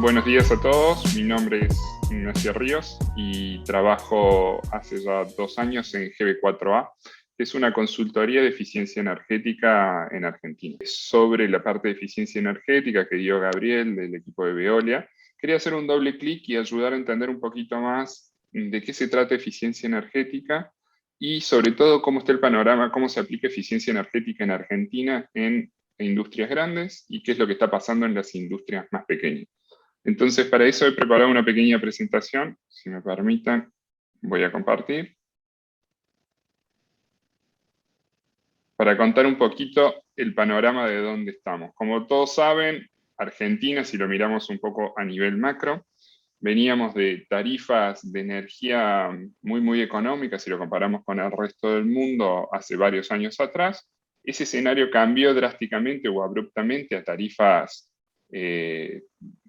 Buenos días a todos, mi nombre es Ignacio Ríos y trabajo hace ya 2 años en GB4A, que es una consultoría de eficiencia energética en Argentina. Sobre la parte de eficiencia energética que dio Gabriel del equipo de Veolia, quería hacer un doble clic y ayudar a entender un poquito más de qué se trata eficiencia energética y sobre todo cómo está el panorama, cómo se aplica eficiencia energética en Argentina en industrias grandes y qué es lo que está pasando en las industrias más pequeñas. Entonces, para eso he preparado una pequeña presentación. Si me permitan, voy a compartir. Para contar un poquito el panorama de dónde estamos. Como todos saben, Argentina, si lo miramos un poco a nivel macro, veníamos de tarifas de energía muy económicas, si lo comparamos con el resto del mundo hace varios años atrás. Ese escenario cambió drásticamente o abruptamente a tarifas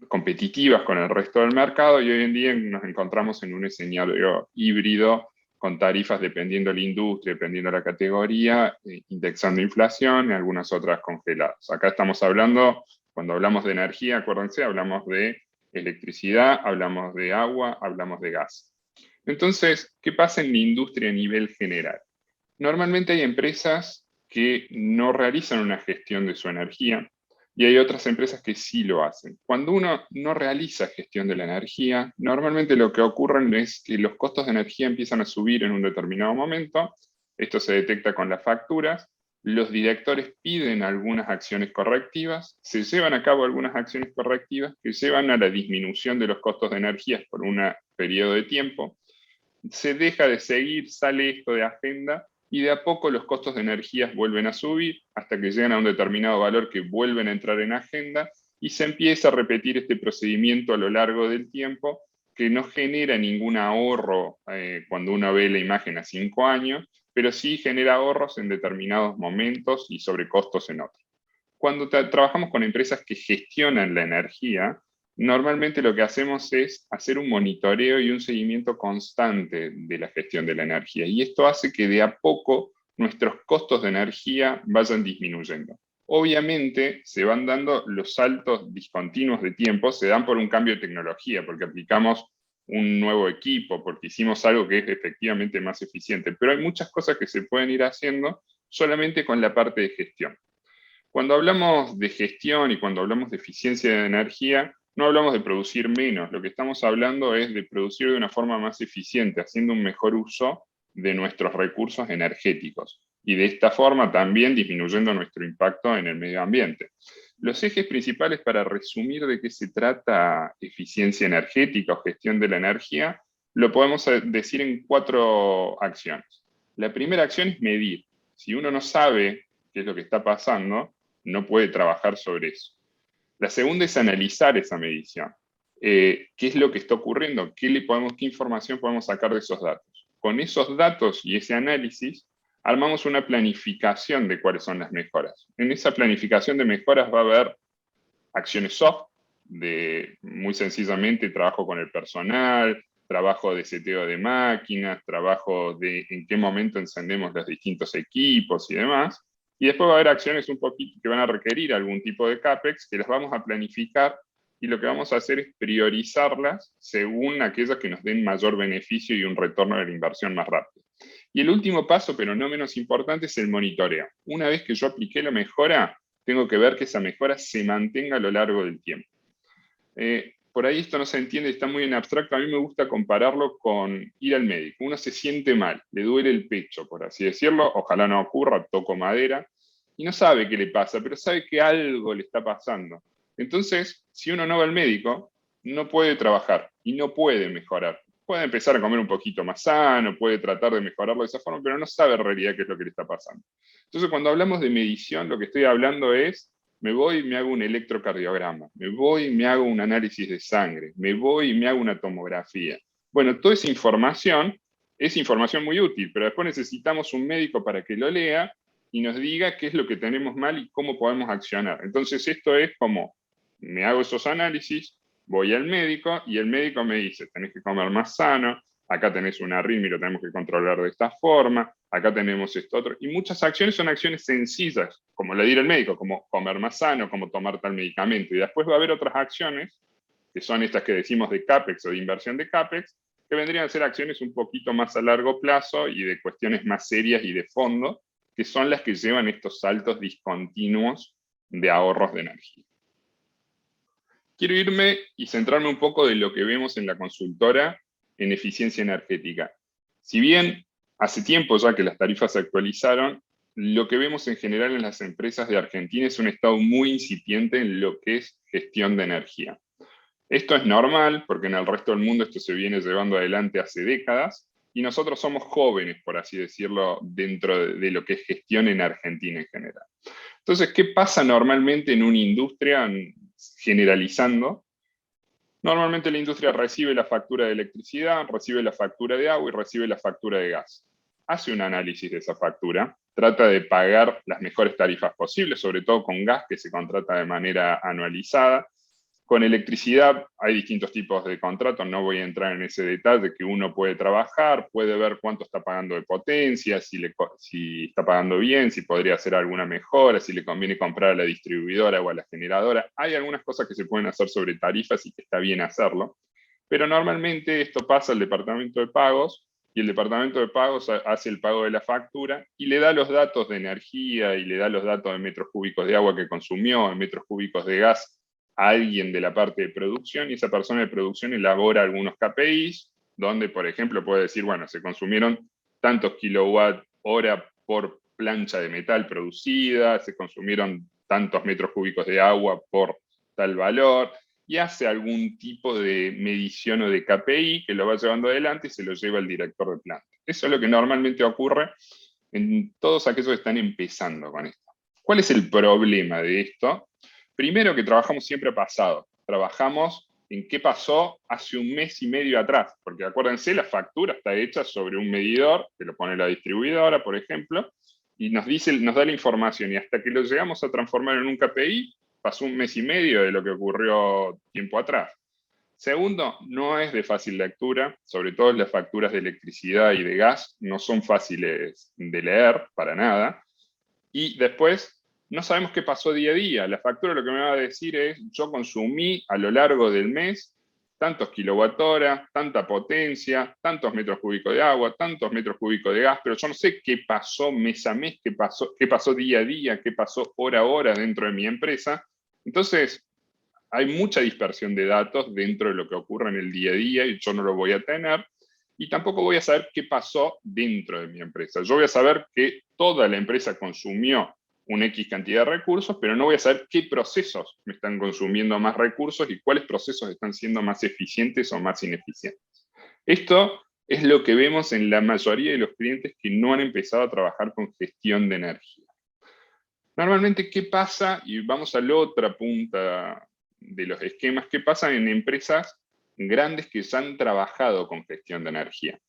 competitivas con el resto del mercado y hoy en día nos encontramos en un escenario híbrido con tarifas dependiendo de la industria, dependiendo de la categoría, indexando inflación y algunas otras congeladas. Acá estamos hablando, cuando hablamos de energía, acuérdense, hablamos de electricidad, hablamos de agua, hablamos de gas. Entonces, ¿qué pasa en la industria a nivel general? Normalmente hay empresas que no realizan una gestión de su energía y hay otras empresas que sí lo hacen. Cuando uno no realiza gestión de la energía, normalmente lo que ocurre es que los costos de energía empiezan a subir en un determinado momento. Esto se detecta con las facturas. Los directores piden algunas acciones correctivas, se llevan a cabo algunas acciones correctivas que llevan a la disminución de los costos de energía por un periodo de tiempo. Se deja de seguir, sale esto de agenda y de a poco los costos de energías vuelven a subir hasta que llegan a un determinado valor que vuelven a entrar en agenda y se empieza a repetir este procedimiento a lo largo del tiempo que no genera ningún ahorro cuando uno ve la imagen a 5 años, pero sí genera ahorros en determinados momentos y sobrecostos en otros. Cuando trabajamos con empresas que gestionan la energía, normalmente lo que hacemos es hacer un monitoreo y un seguimiento constante de la gestión de la energía. Y esto hace que de a poco nuestros costos de energía vayan disminuyendo. Obviamente se van dando los saltos discontinuos de tiempo, se dan por un cambio de tecnología, porque aplicamos un nuevo equipo, porque hicimos algo que es efectivamente más eficiente. Pero hay muchas cosas que se pueden ir haciendo solamente con la parte de gestión. Cuando hablamos de gestión y cuando hablamos de eficiencia de energía, no hablamos de producir menos, lo que estamos hablando es de producir de una forma más eficiente, haciendo un mejor uso de nuestros recursos energéticos y de esta forma también disminuyendo nuestro impacto en el medio ambiente. Los ejes principales para resumir de qué se trata eficiencia energética o gestión de la energía, lo podemos decir en 4 acciones. La primera acción es medir. Si uno no sabe qué es lo que está pasando, no puede trabajar sobre eso. La segunda es analizar esa medición. ¿Qué es lo que está ocurriendo? ¿Qué información podemos sacar de esos datos? Con esos datos y ese análisis, armamos una planificación de cuáles son las mejoras. En esa planificación de mejoras va a haber acciones soft, muy sencillamente trabajo con el personal, trabajo de seteo de máquinas, trabajo de en qué momento encendemos los distintos equipos y demás. Y después va a haber acciones un poquito que van a requerir algún tipo de CAPEX, que las vamos a planificar y lo que vamos a hacer es priorizarlas según aquellas que nos den mayor beneficio y un retorno de la inversión más rápido. Y el último paso, pero no menos importante, es el monitoreo. Una vez que yo apliqué la mejora, tengo que ver que esa mejora se mantenga a lo largo del tiempo. Por ahí esto no se entiende, está muy en abstracto. A mí me gusta compararlo con ir al médico. Uno se siente mal, le duele el pecho, por así decirlo. Ojalá no ocurra, toco madera. Y no sabe qué le pasa, pero sabe que algo le está pasando. Entonces, si uno no va al médico, no puede trabajar y no puede mejorar. Puede empezar a comer un poquito más sano, puede tratar de mejorarlo de esa forma, pero no sabe en realidad qué es lo que le está pasando. Entonces, cuando hablamos de medición, lo que estoy hablando es me voy y me hago un electrocardiograma, me voy y me hago un análisis de sangre, me voy y me hago una tomografía. Bueno, toda esa información es información muy útil, pero después necesitamos un médico para que lo lea y nos diga qué es lo que tenemos mal y cómo podemos accionar. Entonces esto es como, me hago esos análisis, voy al médico y el médico me dice, tenés que comer más sano, acá tenés una arritmia y lo tenemos que controlar de esta forma, acá tenemos esto otro. Y muchas acciones son acciones sencillas, como le dirá el médico, como comer más sano, como tomar tal medicamento. Y después va a haber otras acciones que son estas que decimos de CAPEX o de inversión de CAPEX, que vendrían a ser acciones un poquito más a largo plazo y de cuestiones más serias y de fondo, que son las que llevan estos saltos discontinuos de ahorros de energía. Quiero irme y centrarme un poco de lo que vemos en la consultora en eficiencia energética. Si bien hace tiempo ya que las tarifas se actualizaron, lo que vemos en general en las empresas de Argentina es un estado muy incipiente en lo que es gestión de energía. Esto es normal porque en el resto del mundo esto se viene llevando adelante hace décadas y nosotros somos jóvenes, por así decirlo, dentro de lo que es gestión en Argentina en general. Entonces, ¿qué pasa normalmente en una industria generalizando? Normalmente la industria recibe la factura de electricidad, recibe la factura de agua y recibe la factura de gas. Hace un análisis de esa factura, trata de pagar las mejores tarifas posibles, sobre todo con gas que se contrata de manera anualizada. Con electricidad hay distintos tipos de contratos, no voy a entrar en ese detalle, que uno puede trabajar, puede ver cuánto está pagando de potencia, si está pagando bien, si podría hacer alguna mejora, si le conviene comprar a la distribuidora o a la generadora. Hay algunas cosas que se pueden hacer sobre tarifas y que está bien hacerlo, pero normalmente esto pasa al departamento de pagos y el departamento de pagos hace el pago de la factura y le da los datos de energía y le da los datos de metros cúbicos de agua que consumió, en metros cúbicos de gas, a alguien de la parte de producción y esa persona de producción elabora algunos KPIs donde, por ejemplo, puede decir, bueno, se consumieron tantos kilowatt hora por plancha de metal producida, se consumieron tantos metros cúbicos de agua por tal valor, y hace algún tipo de medición o de KPI que lo va llevando adelante y se lo lleva el director de planta. Eso es lo que normalmente ocurre en todos aquellos que están empezando con esto. ¿Cuál es el problema de esto? Primero que trabajamos siempre a pasado. Trabajamos en qué pasó hace un mes y medio atrás, porque acuérdense, la factura está hecha sobre un medidor, que lo pone la distribuidora, por ejemplo, y nos da la información, y hasta que lo llegamos a transformar en un KPI, pasó un mes y medio de lo que ocurrió tiempo atrás. Segundo, no es de fácil lectura, sobre todo las facturas de electricidad y de gas no son fáciles de leer para nada. Y después, no sabemos qué pasó día a día. La factura lo que me va a decir es, yo consumí a lo largo del mes tantos kilowatt hora, tanta potencia, tantos metros cúbicos de agua, tantos metros cúbicos de gas, pero yo no sé qué pasó mes a mes, qué pasó día a día, qué pasó hora a hora dentro de mi empresa. Entonces, hay mucha dispersión de datos dentro de lo que ocurre en el día a día y yo no lo voy a tener. Y tampoco voy a saber qué pasó dentro de mi empresa. Yo voy a saber que toda la empresa consumió una X cantidad de recursos, pero no voy a saber qué procesos me están consumiendo más recursos y cuáles procesos están siendo más eficientes o más ineficientes. Esto es lo que vemos en la mayoría de los clientes que no han empezado a trabajar con gestión de energía. Normalmente, ¿qué pasa? Y vamos a la otra punta de los esquemas. ¿Qué pasa en empresas grandes que ya han trabajado con gestión de energía?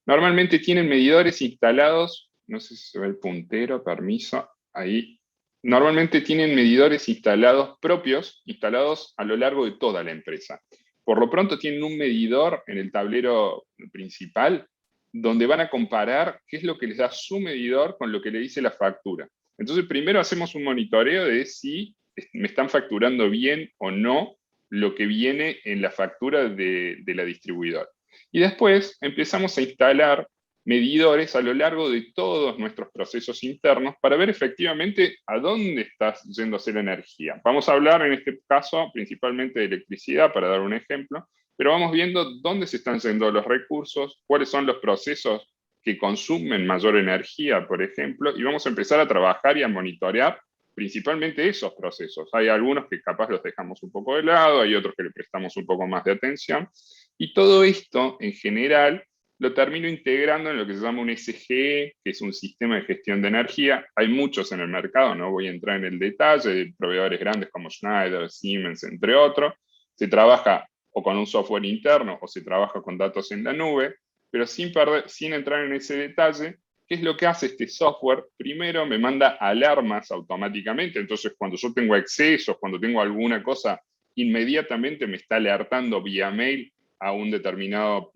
Normalmente tienen medidores instalados, no sé si se ve el puntero, permiso, ahí. Normalmente tienen medidores instalados propios, instalados a lo largo de toda la empresa. Por lo pronto tienen un medidor en el tablero principal donde van a comparar qué es lo que les da su medidor con lo que le dice la factura. Entonces primero hacemos un monitoreo de si me están facturando bien o no lo que viene en la factura de la distribuidora. Y después empezamos a instalar medidores a lo largo de todos nuestros procesos internos para ver efectivamente a dónde está yéndose la energía. Vamos a hablar en este caso principalmente de electricidad, para dar un ejemplo, pero vamos viendo dónde se están yendo los recursos, cuáles son los procesos que consumen mayor energía, por ejemplo, y vamos a empezar a trabajar y a monitorear principalmente esos procesos. Hay algunos que capaz los dejamos un poco de lado, hay otros que le prestamos un poco más de atención, y todo esto, en general, lo termino integrando en lo que se llama un SGE, que es un sistema de gestión de energía. Hay muchos en el mercado, no voy a entrar en el detalle, de proveedores grandes como Schneider, Siemens, entre otros. Se trabaja o con un software interno o se trabaja con datos en la nube, pero sin entrar en ese detalle, ¿qué es lo que hace este software? Primero me manda alarmas automáticamente, entonces cuando yo tengo excesos, cuando tengo alguna cosa, inmediatamente me está alertando vía mail a un determinado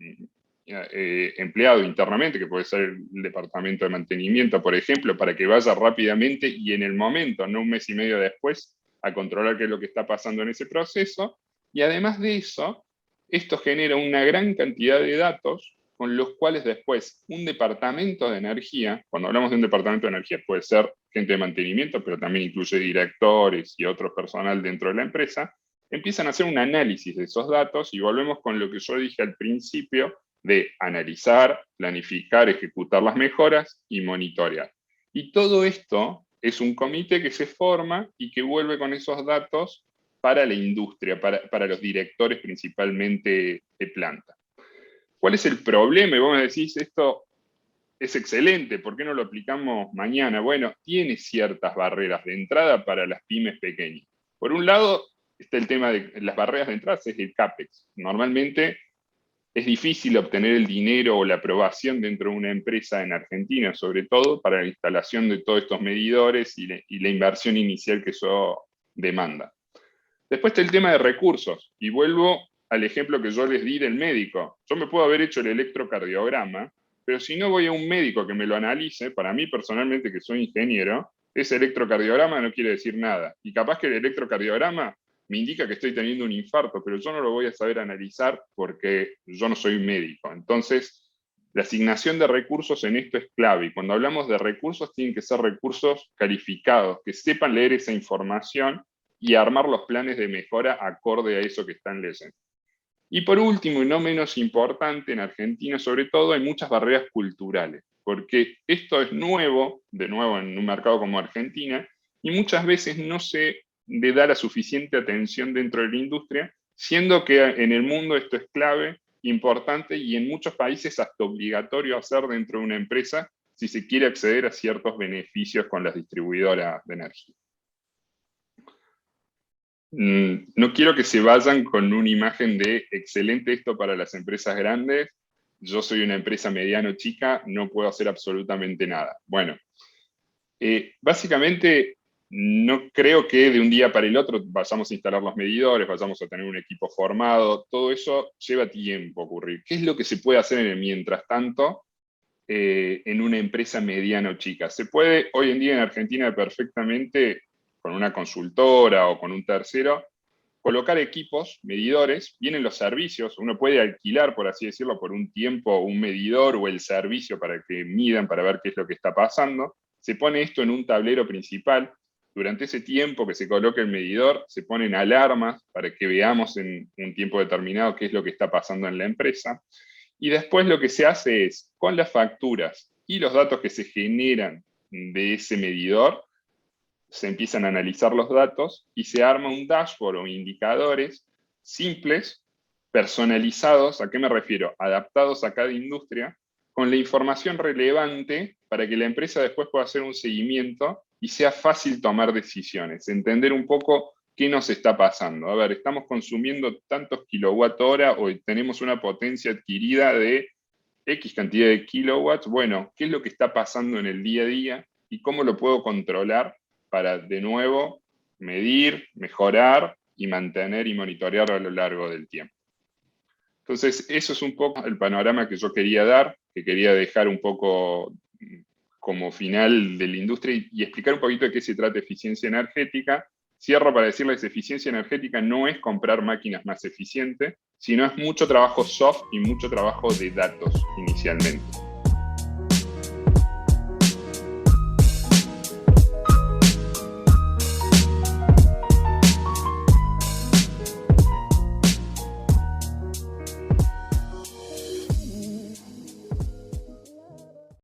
empleado internamente, que puede ser el departamento de mantenimiento, por ejemplo, para que vaya rápidamente y en el momento, no un mes y medio después, a controlar qué es lo que está pasando en ese proceso. Y además de eso, esto genera una gran cantidad de datos con los cuales después un departamento de energía, cuando hablamos de un departamento de energía puede ser gente de mantenimiento, pero también incluye directores y otro personal dentro de la empresa, empiezan a hacer un análisis de esos datos y volvemos con lo que yo dije al principio de analizar, planificar, ejecutar las mejoras y monitorear. Y todo esto es un comité que se forma y que vuelve con esos datos para la industria, para los directores principalmente de planta. ¿Cuál es el problema? Y vos me decís, esto es excelente, ¿por qué no lo aplicamos mañana? Bueno, tiene ciertas barreras de entrada para las pymes pequeñas. Por un lado, está el tema de las barreras de entrada, es el CAPEX. Normalmente es difícil obtener el dinero o la aprobación dentro de una empresa en Argentina, sobre todo para la instalación de todos estos medidores y la inversión inicial que eso demanda. Después está el tema de recursos, y vuelvo al ejemplo que yo les di del médico. Yo me puedo haber hecho el electrocardiograma, pero si no voy a un médico que me lo analice, para mí personalmente que soy ingeniero, ese electrocardiograma no quiere decir nada. Y capaz que el electrocardiograma me indica que estoy teniendo un infarto, pero yo no lo voy a saber analizar porque yo no soy médico. Entonces, la asignación de recursos en esto es clave. Y cuando hablamos de recursos, tienen que ser recursos calificados, que sepan leer esa información y armar los planes de mejora acorde a eso que están leyendo. Y por último, y no menos importante, en Argentina sobre todo, hay muchas barreras culturales, porque esto es nuevo, de nuevo en un mercado como Argentina, y muchas veces no se le da la suficiente atención dentro de la industria, siendo que en el mundo esto es clave, importante, y en muchos países hasta obligatorio hacer dentro de una empresa si se quiere acceder a ciertos beneficios con las distribuidoras de energía. No quiero que se vayan con una imagen de excelente esto para las empresas grandes, yo soy una empresa mediano chica, no puedo hacer absolutamente nada. Bueno, básicamente no creo que de un día para el otro vayamos a instalar los medidores, vayamos a tener un equipo formado, todo eso lleva tiempo a ocurrir. ¿Qué es lo que se puede hacer en el mientras tanto en una empresa mediana o chica? Se puede hoy en día en Argentina perfectamente con una consultora o con un tercero, colocar equipos, medidores, vienen los servicios, uno puede alquilar, por así decirlo, por un tiempo un medidor o el servicio para que midan, para ver qué es lo que está pasando. Se pone esto en un tablero principal. Durante ese tiempo que se coloca el medidor, se ponen alarmas para que veamos en un tiempo determinado qué es lo que está pasando en la empresa. Y después lo que se hace es, con las facturas y los datos que se generan de ese medidor, se empiezan a analizar los datos y se arma un dashboard o indicadores simples, personalizados, ¿a qué me refiero? Adaptados a cada industria, con la información relevante para que la empresa después pueda hacer un seguimiento y sea fácil tomar decisiones, entender un poco qué nos está pasando. A ver, estamos consumiendo tantos kilowatt hora o tenemos una potencia adquirida de X cantidad de kilowatts. Bueno, ¿qué es lo que está pasando en el día a día y cómo lo puedo controlar para, de nuevo, medir, mejorar y mantener y monitorear a lo largo del tiempo? Entonces, eso es un poco el panorama que yo quería dar, que quería dejar un poco como final de la industria y explicar un poquito de qué se trata eficiencia energética. Cierro para decirles, eficiencia energética no es comprar máquinas más eficientes, sino es mucho trabajo soft y mucho trabajo de datos inicialmente.